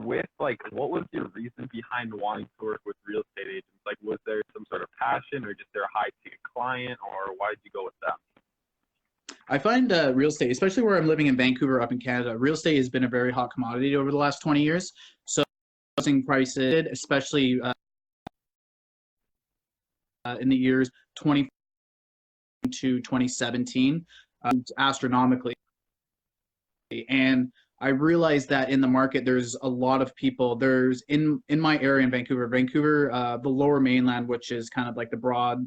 with like, what was your reason behind wanting to work with real estate agents? Like, was there some sort of passion, or just their high ticket client, or why did you go with them? I find real estate, especially where I'm living in Vancouver up in Canada, real estate has been a very hot commodity over the last 20 years. So housing prices, especially in the years 20 to 2017, astronomically. And I realized that in the market, there's a lot of people. There's in my area in Vancouver, the Lower Mainland, which is kind of like the broad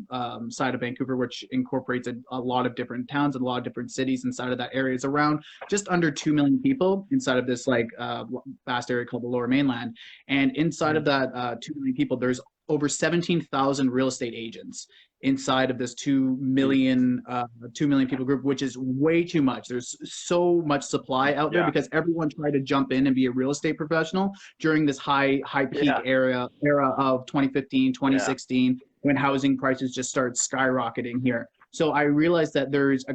side of Vancouver, which incorporates a lot of different towns and a lot of different cities inside of that area. It's around just under 2 million people inside of this like vast area called the Lower Mainland. And inside of that 2 million people, there's over 17,000 real estate agents inside of this 2 million people group, which is way too much. There's so much supply out there because everyone tried to jump in and be a real estate professional during this high peak era of 2015, 2016, when housing prices just started skyrocketing here. So I realized that there's a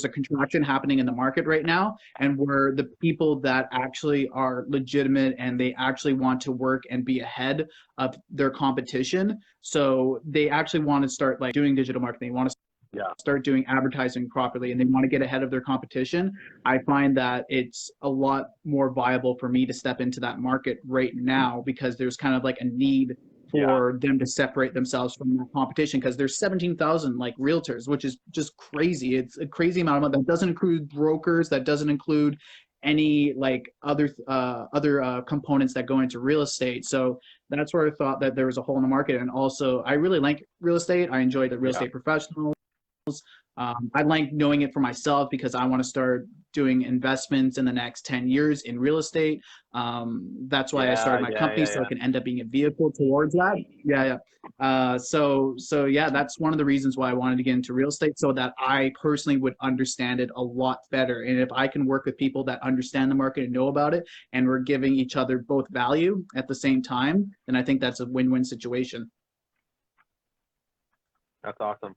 contraction happening in the market right now, and where the people that actually are legitimate and they actually want to work and be ahead of their competition. So they actually want to start like doing digital marketing. They want to start doing advertising properly, and they want to get ahead of their competition. I find that it's a lot more viable for me to step into that market right now, because there's kind of like a need for them to separate themselves from that competition, because there's 17,000 like realtors, which is just crazy. It's a crazy amount of that doesn't include brokers, that doesn't include any like other components that go into real estate. So that's where I thought that there was a hole in the market. And also, I really like real estate. I enjoy the real estate professionals. I like knowing it for myself, because I want to start doing investments in the next 10 years in real estate. That's why I started my company, so I can end up being a vehicle towards that. So that's one of the reasons why I wanted to get into real estate, so that I personally would understand it a lot better. And if I can work with people that understand the market and know about it, and we're giving each other both value at the same time, then I think that's a win-win situation. That's awesome.